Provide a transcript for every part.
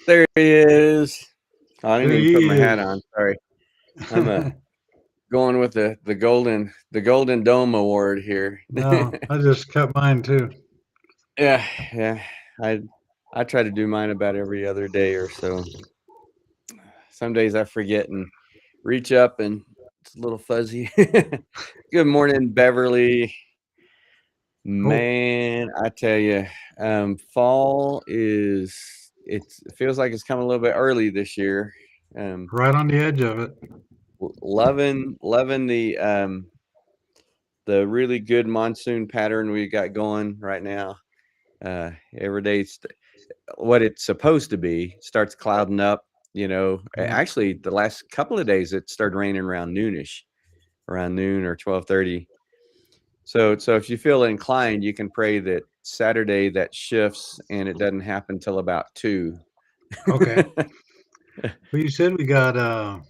There he is. Oh, I didn't There even put he my hat is. on. Sorry. I'm going with the Golden Dome Award here. No, I just cut mine too. Yeah, yeah. I I try to do mine about every other day or so. Some days I forget and reach up and it's a little fuzzy. Good morning, Beverly. Oh, Man, I tell you, fall it feels like it's coming a little bit early this year. Um, right on the edge of it. loving the really good monsoon pattern we got going right now. Every day, what it's supposed to be starts clouding up. Yeah. Actually, the last couple of days it started raining around noonish, around noon or 12:30. So if you feel inclined, you can pray that Saturday that shifts and it doesn't happen till about 2. Okay. Well, you said we got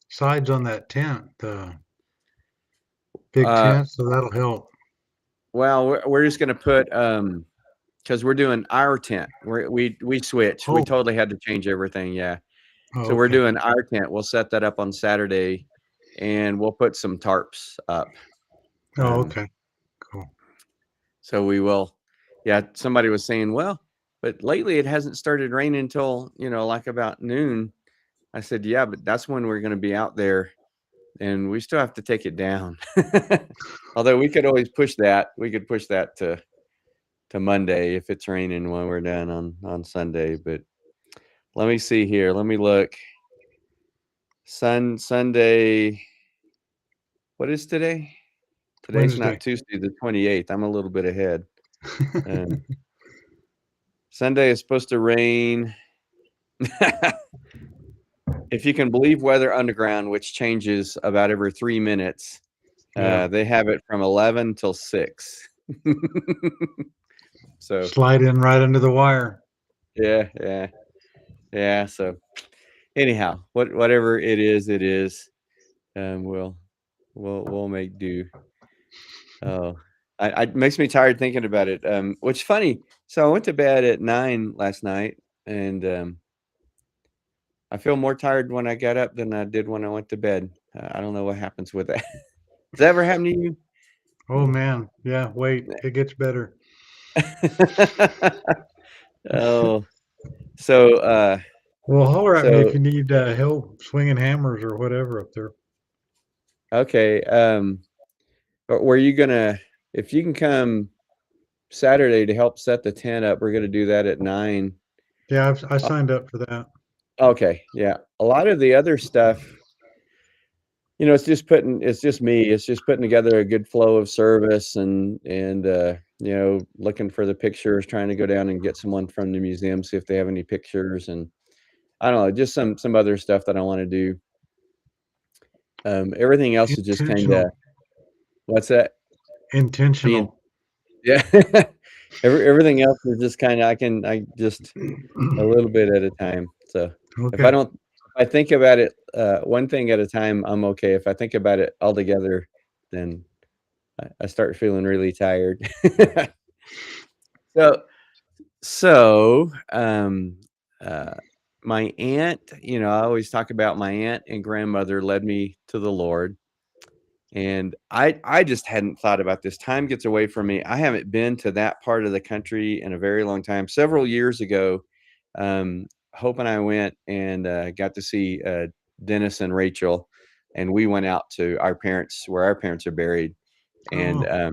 sides on that tent, the big Uh, tent, so that'll help. well, we're just gonna put, because we're doing our tent. We switched. We Oh, totally had to change everything, yeah. oh, So we're okay. doing our tent. We'll set that up on Saturday, and we'll put some tarps up. Oh, Um, okay. Cool. so we will. Yeah, somebody was saying, well, but lately it hasn't started raining until, like about noon. I said, yeah, but that's when we're going to be out there, and we still have to take it down. Although we could always push that. We could push that to Monday if it's raining when we're done on Sunday. But let me see here. Let me look. Sunday. What is today? Today's Wednesday. not Tuesday, the 28th. I'm a little bit ahead. Um, Sunday is supposed to rain. If you can believe Weather Underground, which changes about every 3 minutes, Yeah. they have it from 11 till 6. So Slide in right under the wire. yeah, yeah, yeah. So anyhow, whatever it is, it is. We'll make do. Oh, it makes me tired thinking about it. Which is funny. So I went to bed at 9 last night, and I feel more tired when I got up than I did when I went to bed. I don't know what happens with that. Does that ever happen to you? Oh man. Yeah, wait, it gets better. Oh, so Well, holler at me if so you need help swinging hammers or whatever up there. okay. But were you gonna, if you can come Saturday to help set the tent up, we're gonna do that at 9. Yeah, I Uh, signed up for that. okay, yeah. A lot of the other stuff, it's just me. It's just putting together a good flow of service and looking for the pictures, trying to go down and get someone from the museum, see if they have any pictures, and I don't know, just some other stuff that I want to do. Everything else is just kind of, Intentional. what's that? Being, Intentional. yeah. Everything else is just kind of, I just a little bit at a time. So if I Okay. don't, if I think about it, one thing at a time, I'm okay. If I think about it all together, then I start feeling really tired. So, so uh, my aunt, I always talk about my aunt and grandmother led me to the Lord. And I just hadn't thought about this. Time gets away from me. I haven't been to that part of the country in a very long time. Several years ago, Hope and I went and got to see Dennis and Rachel, and we went out to where our parents are buried. And Oh,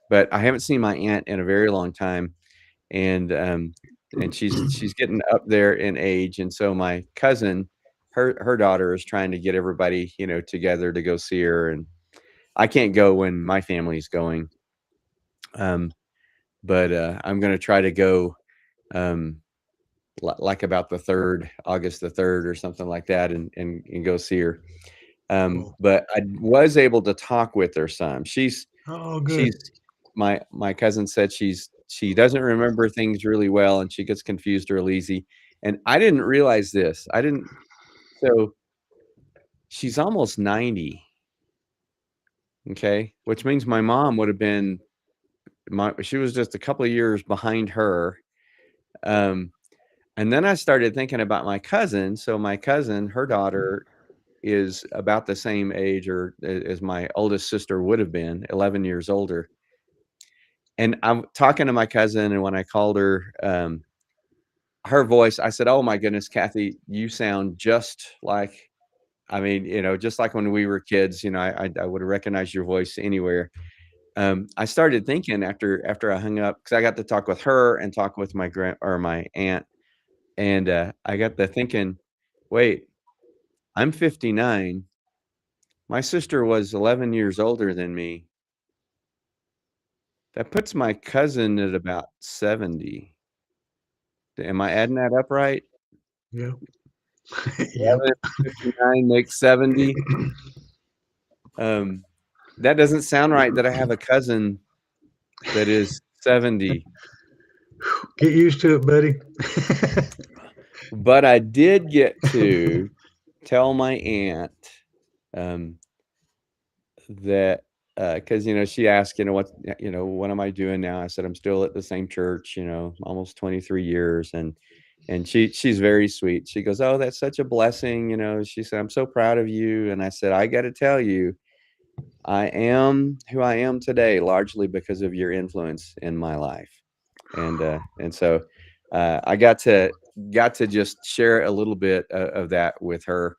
but I haven't seen my aunt in a very long time, and she's getting up there in age, and so my cousin, her daughter is trying to get everybody together to go see her, and I can't go when my family's going. Um, but I'm gonna try to go, um, like about the 3rd, August the 3rd or something like that, and go see her. cool. But I was able to talk with her some. Oh, She's good. my cousin said she doesn't remember things really well, and she gets confused real easy. And I didn't realize this. I didn't. So she's almost 90. Okay, which means my mom would have been she was just a couple of years behind her. Um, And then I started thinking about my cousin. So my cousin, her daughter is about the same age or as my oldest sister would have been, 11 years older. And I'm talking to my cousin, and when I called her, her voice, I said, "Oh my goodness, Kathy, you sound just like, I mean, just like when we were kids, I would recognize your voice anywhere." I started thinking after I hung up, because I got to talk with her and talk with my aunt, and I got to thinking, wait, I'm 59. My sister was 11 years older than me. That puts my cousin at about 70. Am I adding that up right? Yep. Yep. 11 and 59 makes 70. That doesn't sound right that I have a cousin that is 70. Get used to it, buddy. But I did get to tell my aunt that because she asked, what am I doing now? I said I'm still at the same church, almost 23 years, and she's very sweet. She goes, "Oh, that's such a blessing," She said, "I'm so proud of you," and I said, "I got to tell you, I am who I am today largely because of your influence in my life," and so I got to just share a little bit of that with her.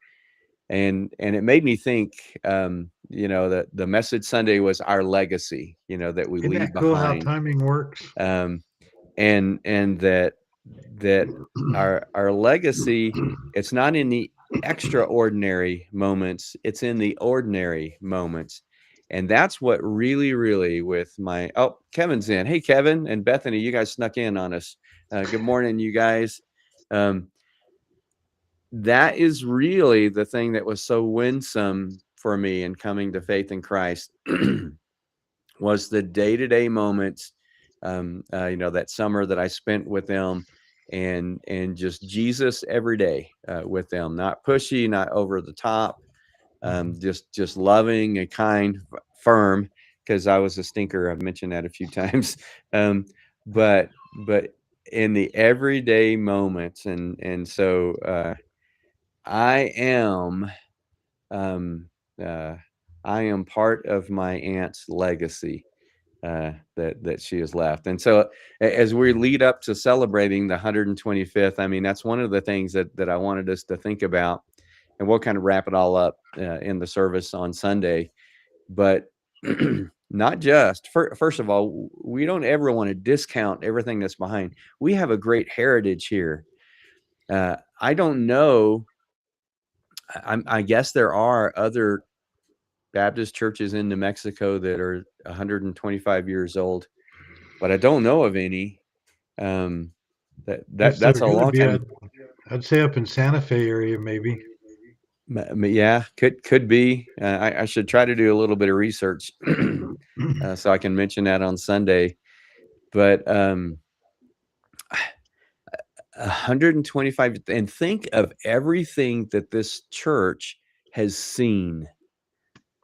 And it made me think, that the message Sunday was our legacy, that we Isn't leave that cool how behind, timing works? and that our legacy, it's not in the extraordinary moments, it's in the ordinary moments. And that's what really with Kevin's in. Hey, Kevin and Bethany, you guys snuck in on us. Good morning, you guys. That is really the thing that was so winsome for me in coming to faith in Christ was the day-to-day moments, that summer that I spent with them, and just Jesus every day with them, not pushy, not over the top, just loving and kind, firm, because I was a stinker. I've mentioned that a few times. But in the everyday moments, and so I am part of my aunt's legacy that she has left. And so as we lead up to celebrating the 125th, I mean, that's one of the things that I wanted us to think about, and we'll kind of wrap it all up in the service on Sunday. But not just, first of all, we don't ever want to discount everything that's behind. We have a great heritage here. I don't know. I guess there are other Baptist churches in New Mexico that are 125 years old, but I don't know of any. Yes, That's there's a gonna long be time. I'd say up in Santa Fe area, maybe. Yeah, could be. I should try to do a little bit of research so I can mention that on Sunday. But 125, and think of everything that this church has seen.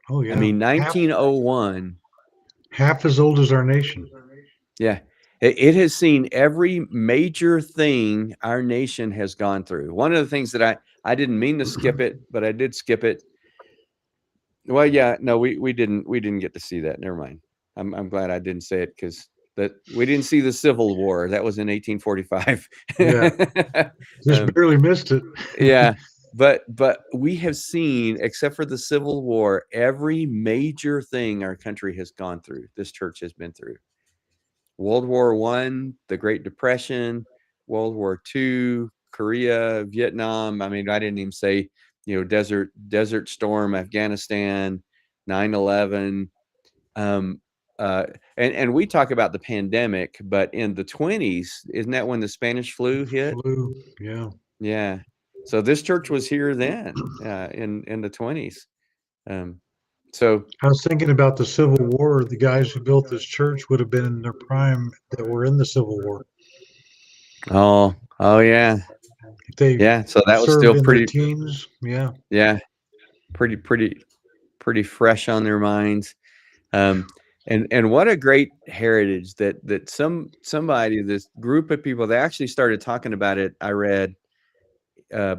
Oh yeah. I mean, 1901. Half as old as our nation. Yeah, it has seen every major thing our nation has gone through. One of the things that I didn't mean to skip it, but I did skip it. Well, yeah, no, we didn't get to see that. Never mind. I'm glad I didn't say it, because that we didn't see the Civil War. That was in 1845. Yeah. Just barely missed it. Yeah. But we have seen, except for the Civil War, every major thing our country has gone through, this church has been through. World War I, the Great Depression, World War II, Korea, Vietnam. I mean, I didn't even say, Desert Storm, Afghanistan, 9/11. And we talk about the pandemic, but in the 20s, isn't that when the Spanish flu hit? Yeah. Yeah. So this church was here then, in the 20s. So I was thinking about the Civil War. The guys who built this church would have been in their prime that were in the Civil War. oh yeah. If they Yeah, so that was served still in their pretty, teens. Yeah. pretty fresh on their minds. And what a great heritage that somebody, this group of people, they actually started talking about it. I read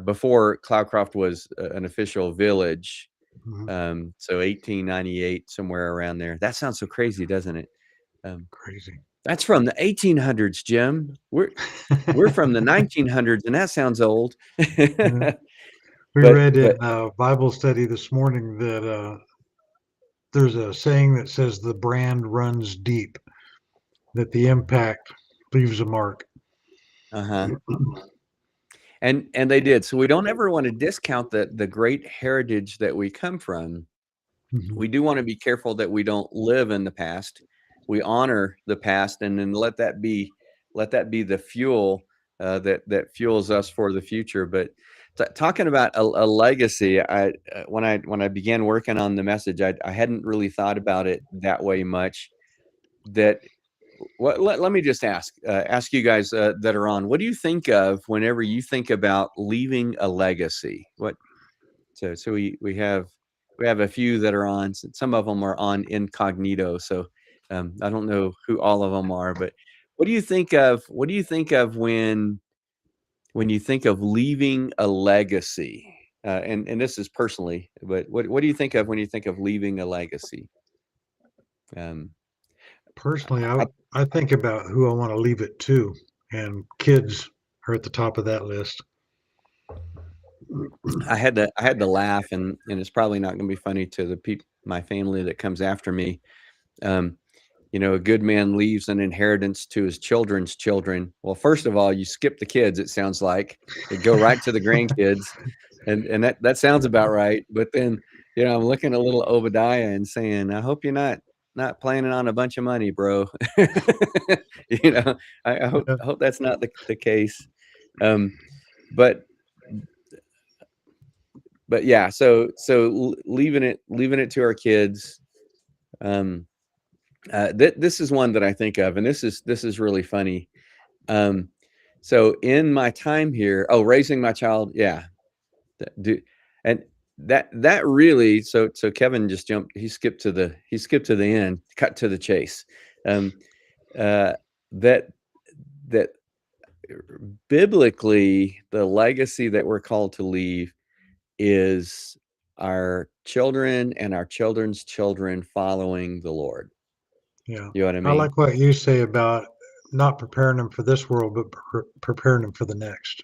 before Cloudcroft was an official village. So 1898, somewhere around there. That sounds so crazy, doesn't it? Crazy. That's from the 1800s, Jim. We're from the 1900s, and that sounds old. Yeah. We But read in Bible study this morning that there's a saying that says the brand runs deep, that the impact leaves a mark. And they did. So we don't ever want to discount the great heritage that we come from. We do want to be careful that we don't live in the past. We honor the past, and then let that be the fuel that fuels us for the future. But talking about a legacy, when I began working on the message, I hadn't really thought about it that way much. Let me just ask you guys that are on, what do you think of whenever you think about leaving a legacy? So we have a few that are on. Some of them are on incognito, so I don't know who all of them are. But what do you think of when you think of leaving a legacy? And this is personally, but what do you think of when you think of leaving a legacy? Personally, I think about who I want to leave it to, and kids are at the top of that list. I had to laugh, and it's probably not going to be funny to the my family that comes after me. A good man leaves an inheritance to his children's children. Well, first of all, you skip the kids. It sounds like you go right to the grandkids, and that sounds about right. But then, I'm looking at little Obadiah and saying, I hope you're not planning on a bunch of money, bro. I hope that's not the case. But yeah, so leaving it to our kids. This is one that I think of, and this is really funny. So in my time here, raising my child, yeah, and that really, so Kevin just jumped. He skipped to the end, cut to the chase. That biblically, the legacy that we're called to leave is our children and our children's children following the Lord. Yeah. You know what I mean? I like what you say about not preparing them for this world, but preparing them for the next.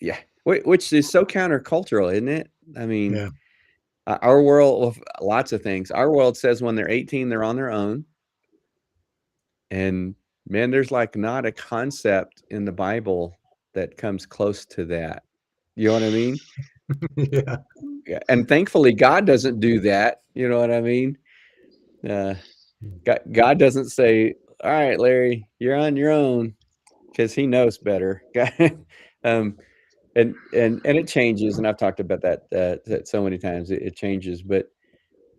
Yeah. Which is so countercultural, isn't it? I mean, yeah. Our world, lots of things. Our world says when they're 18, they're on their own. And man, there's like not a concept in the Bible that comes close to that. You know what I mean? Yeah. And thankfully, God doesn't do that. You know what I mean? God doesn't say, all right, Larry, you're on your own, because he knows better. And it changes. And I've talked about that so many times. It changes, but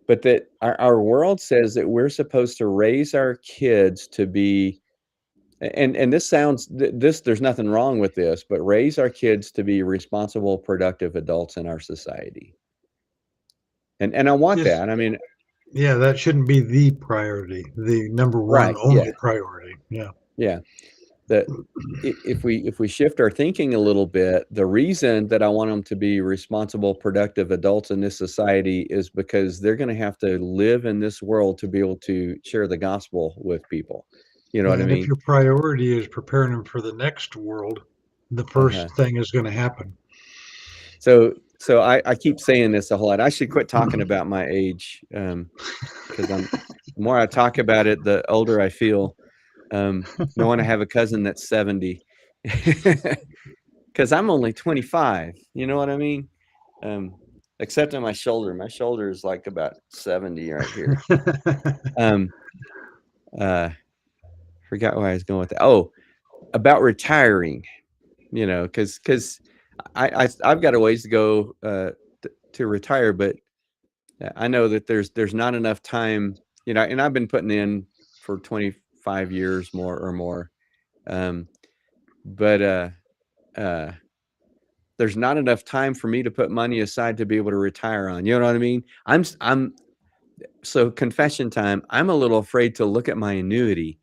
that our world says that we're supposed to raise our kids to be, and this sounds, there's nothing wrong with this, but raise our kids to be responsible, productive adults in our society. And I want that. I mean, yeah, that shouldn't be the priority, the number one only priority. Yeah. Yeah. That if we shift our thinking a little bit, the reason that I want them to be responsible, productive adults in this society is because they're going to have to live in this world to be able to share the gospel with people. You know what I mean? If your priority is preparing them for the next world, the first thing is going to happen. So I keep saying this a whole lot. I should quit talking about my age, because the more I talk about it, the older I feel. No one to have a cousin that's 70, because I'm only 25. You know what I mean? Except on my shoulder. My shoulder is like about 70 right here. Forgot where I was going with that. Oh, about retiring. Because I've got a ways to go to retire, but I know that there's not enough time. And I've been putting in for 25 years more. But there's not enough time for me to put money aside to be able to retire on. You know what I mean? So confession time, I'm a little afraid to look at my annuity.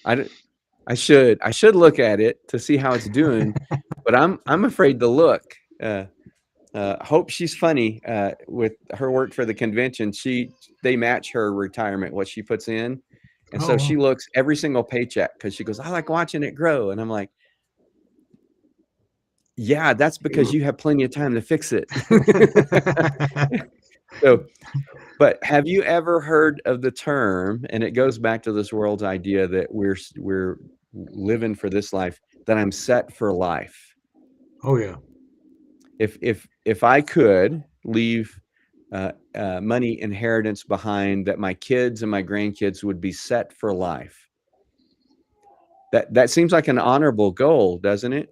I should look at it to see how it's doing, but I'm afraid to look. Hope she's funny with her work for the convention. They match her retirement, what she puts in. And so Oh, she looks every single paycheck because she goes, I like watching it grow. And I'm like, yeah, that's because you have plenty of time to fix it. So, but have you ever heard of the term, and it goes back to this world's idea that we're living for this life, that I'm set for life. oh yeah. If I could leave money inheritance behind, that my kids and my grandkids would be set for life. That seems like an honorable goal, doesn't it?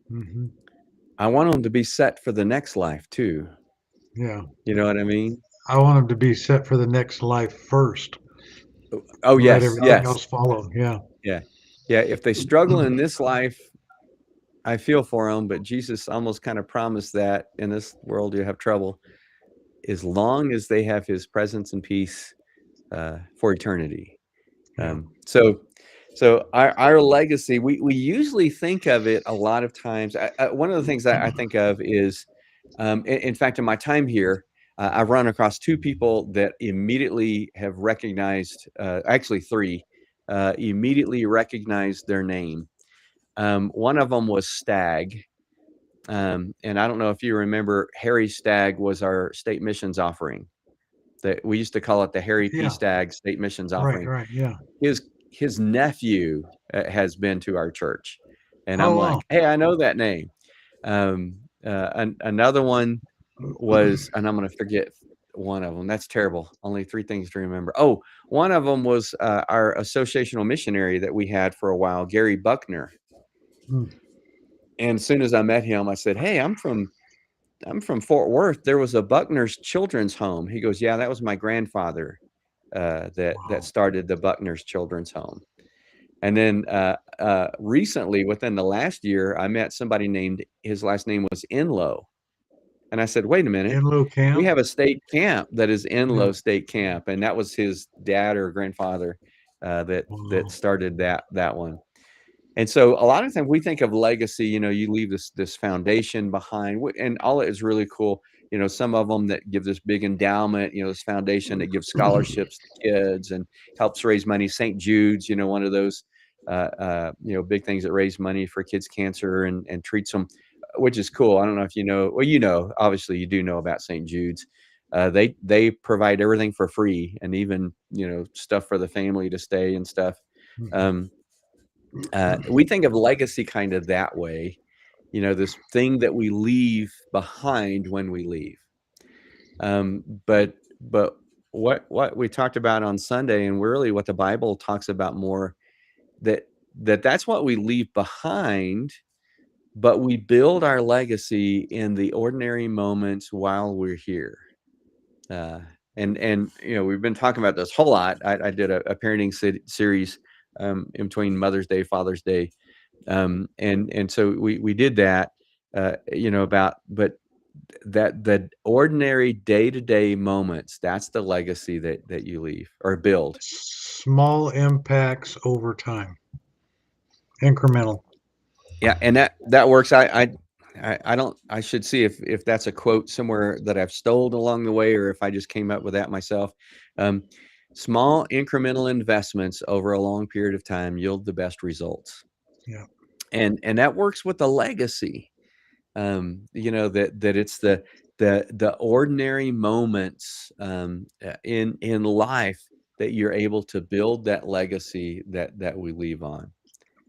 Hmm. I want them to be set for the next life too. Yeah. You know what I mean? I want them to be set for the next life first. Oh Let yes, everything yes, else follow. Yeah. yeah, yeah. If they struggle in this life, I feel for them. But Jesus almost kind of promised that in this world you have trouble, as long as they have His presence and peace for eternity. Yeah. So our legacy, we usually think of it a lot of times. One of the things that I think of is, in fact, in my time here, I've run across two people that immediately have recognized, actually three, immediately recognized their name. One of them was Stagg. And I don't know if you remember, Harry Stagg was our state missions offering. That we used to call it the Harry P. Yeah. Stagg State Missions Right. Offering. Right. Yeah. His nephew has been to our church, and Oh I'm wow. like, hey, I know that name. Another one was, and I'm going to forget one of them. That's terrible. Only three things to remember. Oh, one of them was our associational missionary that we had for a while, Gary Buckner. Hmm. And as soon as I met him, I said, hey, I'm from Fort Worth. There was a Buckner's Children's Home. He goes, yeah, that was my grandfather that Wow. started the Buckner's Children's Home. And then recently, within the last year, I met somebody named, his last name was Enlow. And I said, wait a minute, Enlow we Camp. have a state camp that is Yeah. Enlow State Camp. And that was his dad or grandfather that Wow. started that one. And so a lot of times we think of legacy, you leave this foundation behind, and all it is really cool. Some of them that give this big endowment, this foundation that gives scholarships to kids and helps raise money. St. Jude's, one of those, big things that raise money for kids' cancer and treats them, which is cool. I don't know if you know, well, obviously you do know about St. Jude's. They provide everything for free, and even, stuff for the family to stay and stuff. Mhm. We think of legacy kind of that way, this thing that we leave behind when we leave. But what we talked about on Sunday, and really what the Bible talks about more, that's what we leave behind, but we build our legacy in the ordinary moments while we're here. And we've been talking about this a whole lot. I did a parenting series in between Mother's Day, Father's Day. And so we did that, but that the ordinary day-to-day moments, that's the legacy that you leave or build. Small impacts over time. Incremental. Yeah, and that works. I don't, I should see if that's a quote somewhere that I've stolen along the way, or if I just came up with that myself. Small incremental investments over a long period of time yield the best results. Yeah. And that works with the legacy. That it's the ordinary moments in life that you're able to build that legacy that we leave on.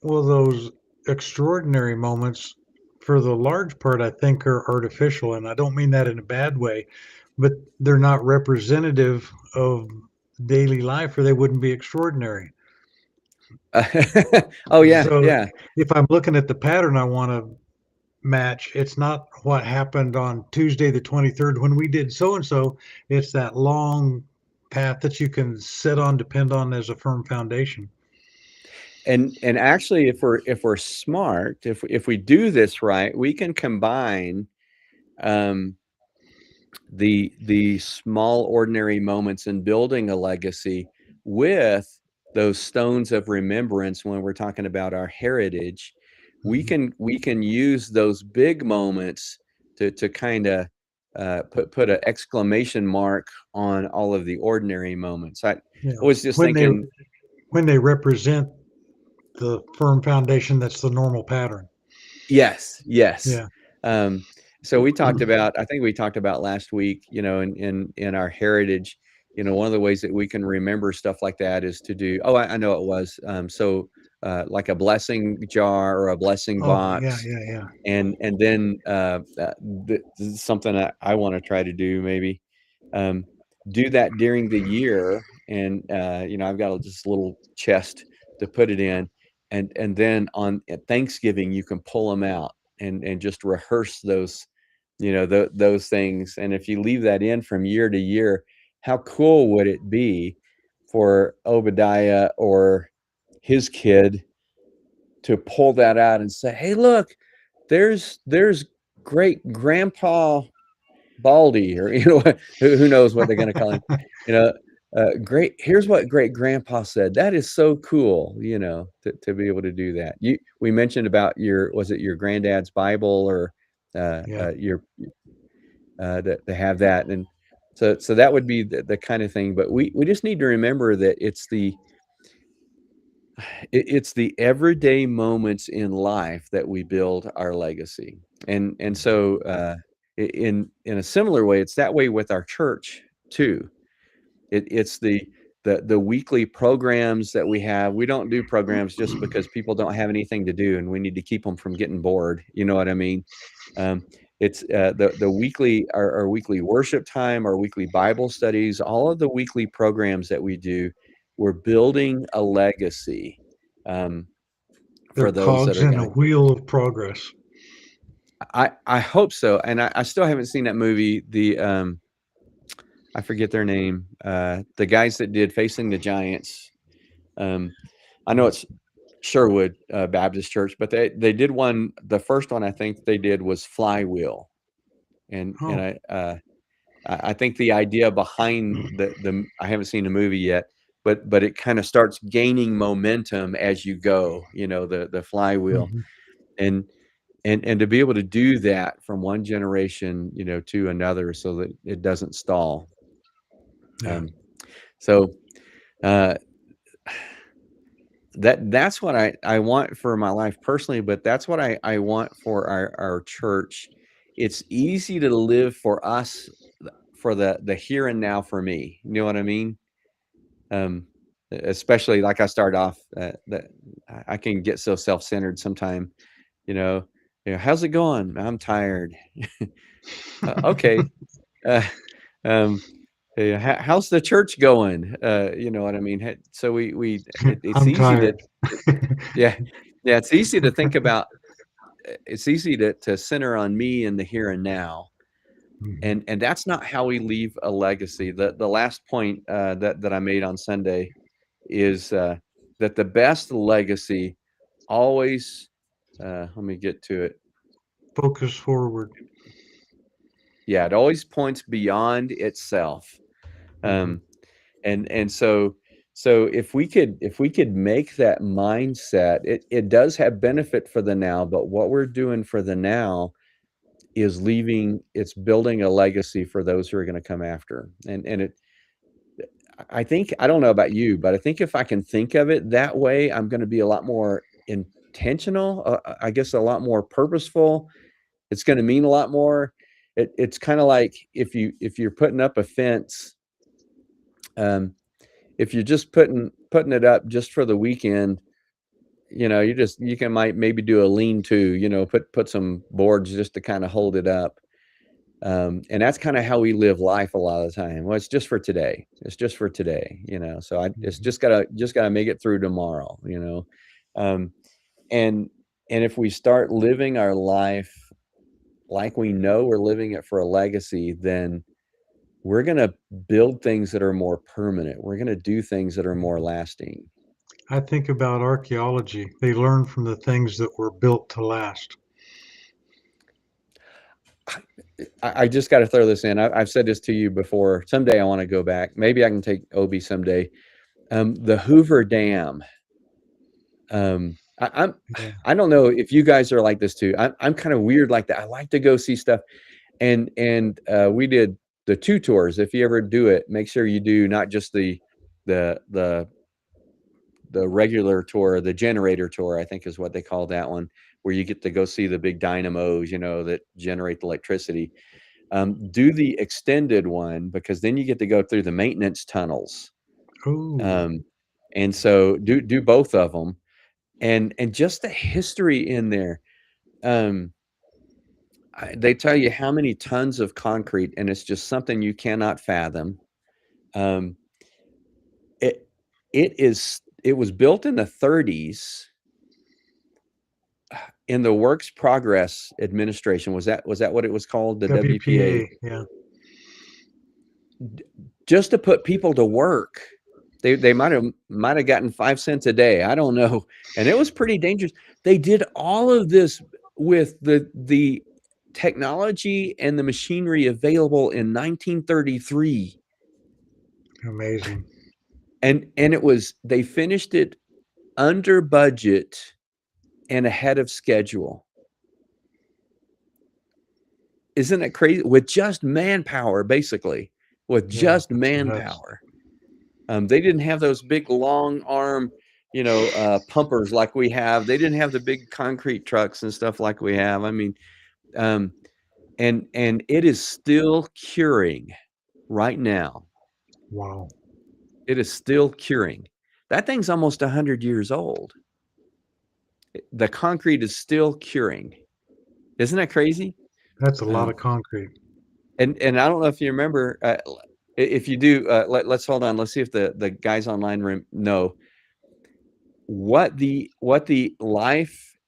Well, those extraordinary moments, for the large part, I think are artificial. And I don't mean that in a bad way, but they're not representative of daily life or they wouldn't be extraordinary. Oh yeah, So yeah. if I'm looking at the pattern I want to match, it's not what happened on Tuesday, the 23rd, when we did so and so. It's that long path that you can sit on, depend on as a firm foundation. And actually, if we're smart, if we do this right, we can combine the small ordinary moments in building a legacy with those stones of remembrance. When we're talking about our heritage, we can use those big moments to kind of put an exclamation mark on all of the ordinary moments. I Yeah. was just When they thinking, when they represent the firm foundation, that's the normal pattern. yes, yes. Yeah. Um, so we talked about, I think we talked about last week, in our heritage, one of the ways that we can remember stuff like that is to do, oh, I know it was, like a blessing jar or a blessing Oh, yeah, box. yeah, yeah. And then this is something that I want to try to do, maybe um, do that during the year. And I've got this little chest to put it in, and then on at Thanksgiving you can pull them out and just rehearse those, those things. And if you leave that in from year to year, how cool would it be for Obadiah or his kid to pull that out and say, "Hey, look, there's great grandpa Baldy," or who knows what they're going to call him. You know, great. Here's what great grandpa said. That is so cool. To be able to do that. We mentioned about was it your granddad's Bible, or Yeah. your to have that. And so that would be the kind of thing. But we just need to remember that it's the everyday moments in life that we build our legacy. And so in a similar way, it's that way with our church too. It's the weekly programs that we have. We don't do programs just because people don't have anything to do and we need to keep them from getting bored. You know what I mean? It's the weekly, our weekly worship time, our weekly Bible studies, all of the weekly programs that we do. We're building a legacy, um, They're for those that cogs are in going a to. wheel of progress. I hope so. And I still haven't seen that movie. I forget their name. The guys that did Facing the Giants. Um, I know it's Sherwood Baptist Church, but they did one. The first one I think they did was Flywheel, and Oh, I think the idea behind the I haven't seen the movie yet, but it kind of starts gaining momentum as you go. The flywheel, mhm. and and to be able to do that from one generation, to another, so that it doesn't stall. Yeah. Um, so uh, that's what I want for my life personally, but that's what I want for our church. It's easy to live for us, for the here and now for me. You know what I mean? Um, Especially like I start off, that I can get so self-centered sometime. You know, how's it going? I'm tired. Okay. Uh, um, hey, how's the church going? You know what I mean? So it's I'm easy to, tired. yeah, yeah, it's easy to think about. It's easy to center on me in the here and now, Mhm. and that's not how we leave a legacy. The last point that I made on Sunday is that the best legacy always. Let me get to it. Focus forward. Yeah, it always points beyond itself. Mhm. Um, and so if we could make that mindset, it does have benefit for the now, but what we're doing for the now is it's building a legacy for those who are going to come after. And I think, I don't know about you, but I think if I can think of it that way, I'm going to be a lot more intentional, I guess a lot more purposeful. It's going to mean a lot more. It's kind of like if you're putting up a fence, um, if you're just putting it up just for the weekend, you can might maybe do a lean-to, put some boards just to kind of hold it up. And that's kind of how we live life a lot of the time. Well, it's just for today. It's just for today, So it's Mhm. just gotta make it through tomorrow, Um, and and if we start living our life like we know we're living it for a legacy, then we're gonna build things that are more permanent. We're gonna do things that are more lasting. I think about archaeology. They learn from the things that were built to last. I just got to throw this in. I've said this to you before. Someday I want to go back. Maybe I can take Obi someday. The Hoover Dam. I'm Yeah. I don't know if you guys are like this too. I'm kind of weird like that. I like to go see stuff, and we did the 2 tours. If you ever do it, make sure you do not just the the the regular tour, the generator tour, I think is what they call that one, where you get to go see the big dynamos, that generate the electricity. Do the extended one because then you get to go through the maintenance tunnels. Ooh. Um, and so do both of them, and just the history in there. Um, they tell you how many tons of concrete, and it's just something you cannot fathom. Um, it it was built in the 30s in the Works Progress Administration. Was that what it was called? The WPA, WPA. Yeah. just to put people to work. They might have gotten 5 cents a day. I don't know. And it was pretty dangerous. They did all of this with the technology and the machinery available in 1933. Amazing. And they finished it under budget and ahead of schedule. Isn't it crazy? With just manpower, basically. With just manpower. They didn't have those big long arm, pumpers like we have. They didn't have the big concrete trucks and stuff like we have. I mean, and it is still curing right now. Wow. It is still curing. That thing's almost 100 years old. The concrete is still curing. Isn't that crazy? That's a lot of concrete. And I don't know if you remember. If you do, let's hold on. Let's see if the guys online know what the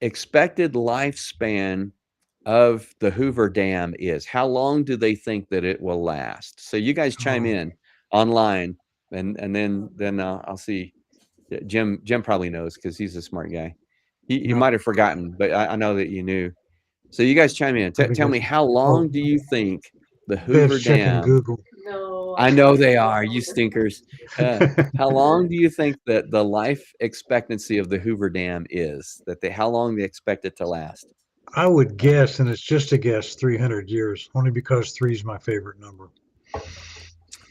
expected lifespan of the Hoover Dam is. How long do they think that it will last? So you guys chime in online, and then I'll see. Jim probably knows because he's a smart guy. He might have forgotten, but I know that you knew. So you guys chime in. Tell me, how long do you think the Hoover Dam? Google. No. I know they are, you stinkers. How long do you think that the life expectancy of the Hoover Dam is? How long they expect it to last? I would guess, and it's just a guess, 300 years, only because 3 is my favorite number.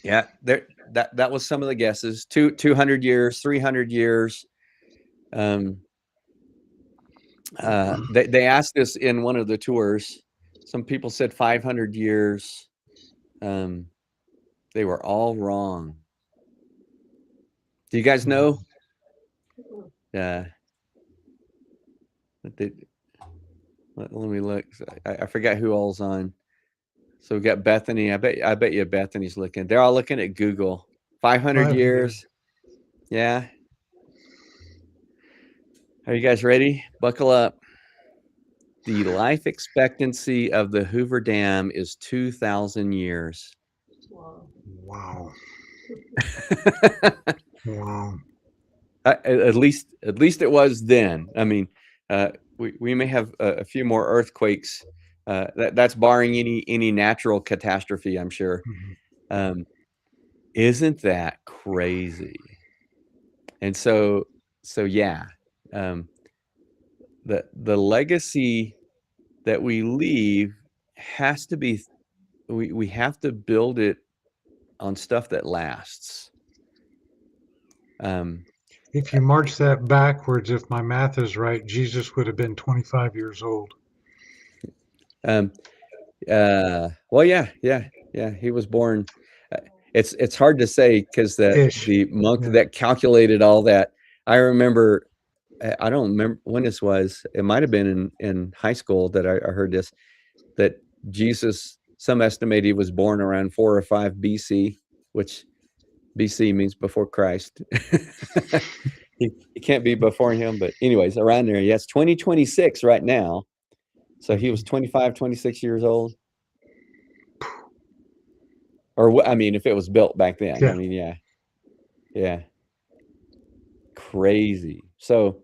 Yeah, that was some of the guesses. 200 years, 300 years. They asked this in one of the tours. Some people said 500 years. They were all wrong. Do you guys know? Let me look. I forgot who all's on. So we got Bethany. I bet you Bethany's looking. They're all looking at Google. 500 years. Yeah. Are you guys ready? Buckle up. The life expectancy of the Hoover Dam is 2,000 years. Wow. Wow. At least it was then. I mean, we may have a few more earthquakes. That's barring any natural catastrophe, I'm sure. Isn't that crazy? And so yeah, the legacy that we leave has to be, we have to build it on stuff that lasts. If you march that backwards, if my math is right, Jesus would have been 25 years old. Well, yeah, he was born. It's hard to say because the monk that calculated all that. I remember. I don't remember when this was. It might have been in high school that I heard this. That Jesus, some estimate he was born around 4 or 5 BC, which BC means before Christ. He can't be before him, but anyways, around there. Yes, 2026 right now. So he was 25, 26 years old. Or I mean, if it was built back then. I mean, yeah. Crazy. So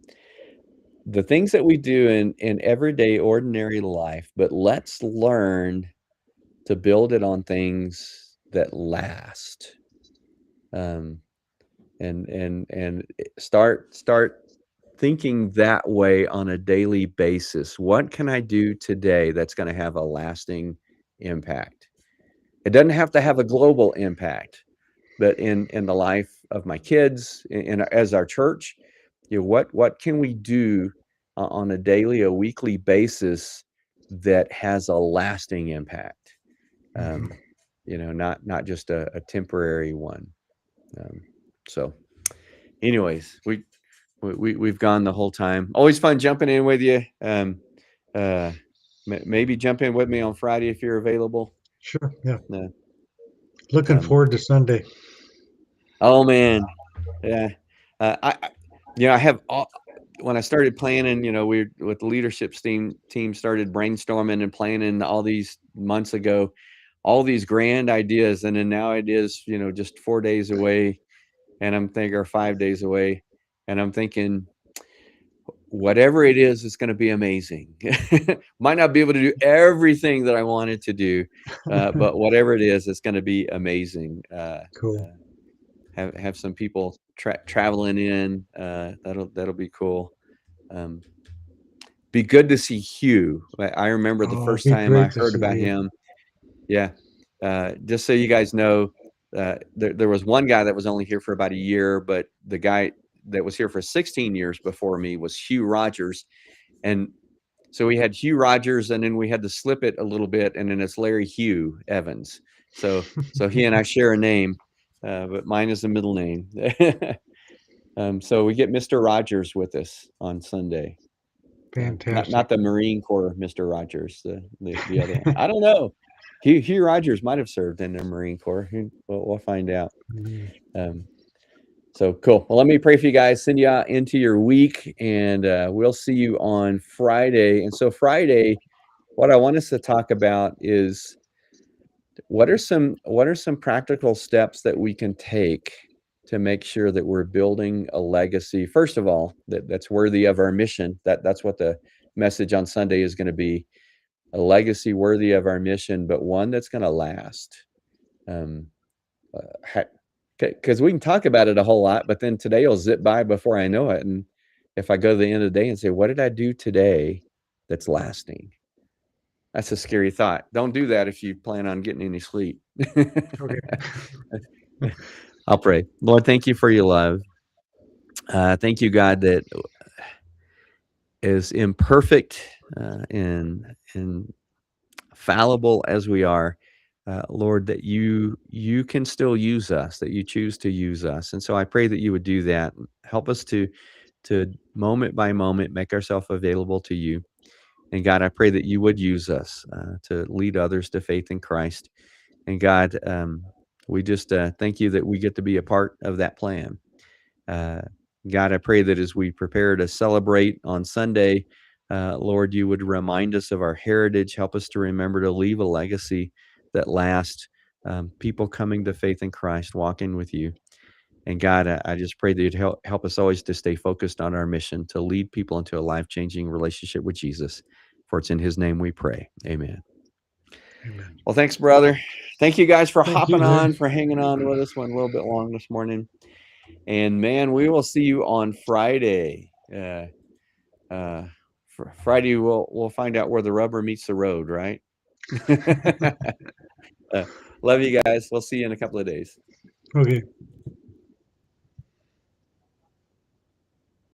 the things that we do in everyday ordinary life, but let's learn to build it on things that last. And start thinking that way on a daily basis. What can I do today that's going to have a lasting impact? It doesn't have to have a global impact, but in the life of my kids, as our church, what can we do on a daily, a weekly basis that has a lasting impact? Not just a temporary one. So, anyways, we've gone the whole time. Always fun jumping in with you. Maybe jump in with me on Friday if you're available. Sure. Yeah. Looking forward to Sunday. Oh man, yeah. I have when I started planning, we with the leadership team started brainstorming and planning all these months ago, all these grand ideas, and then now it is just 4 days away, and I'm thinking, or 5 days away, and I'm thinking, whatever it is, it's going to be amazing. Might not be able to do everything that I wanted to do, but whatever it is, it's going to be amazing. Cool. Have some people traveling in. That'll be cool. Be good to see Hugh. I remember the first time I heard about him. Yeah. Just so you guys know, there was one guy that was only here for about a year, but the guy that was here for 16 years before me was Hugh Rogers. And so we had Hugh Rogers, and then we had to slip it a little bit, and then it's Larry Hugh Evans. So he and I share a name, but mine is the middle name. So we get Mr. Rogers with us on Sunday. Fantastic. Not the Marine Corps Mr. Rogers, the other one. I don't know. Hugh Rogers might have served in the Marine Corps. We'll find out. So cool. Well, let me pray for you guys, send you out into your week, and we'll see you on Friday. And so Friday, what I want us to talk about is what are some practical steps that we can take to make sure that we're building a legacy, first of all, that's worthy of our mission. That's what the message on Sunday is going to be, a legacy worthy of our mission, but one that's going to last. Because we can talk about it a whole lot, but then today will zip by before I know it. And if I go to the end of the day and say, what did I do today that's lasting? That's a scary thought. Don't do that if you plan on getting any sleep. Okay. I'll pray. Lord, thank you for your love. Thank you, God, that as imperfect and fallible as we are, Lord, that you can still use us, that you choose to use us. And so I pray that you would do that. Help us to moment by moment make ourselves available to you. And God, I pray that you would use us to lead others to faith in Christ. And God, we just thank you that we get to be a part of that plan. God, I pray that as we prepare to celebrate on Sunday, Lord, you would remind us of our heritage. Help us to remember to leave a legacy that lasts, people coming to faith in Christ, walking with you. And God, I just pray that you'd help us always to stay focused on our mission, to lead people into a life-changing relationship with Jesus. For it's in his name we pray. Amen. Amen. Well, thanks, brother. Thank you guys for hopping on, for hanging on with us. Went a little bit long this morning. And man, we will see you on Friday. Friday, we'll find out where the rubber meets the road, right? Love you guys. We'll see you in a couple of days. Okay.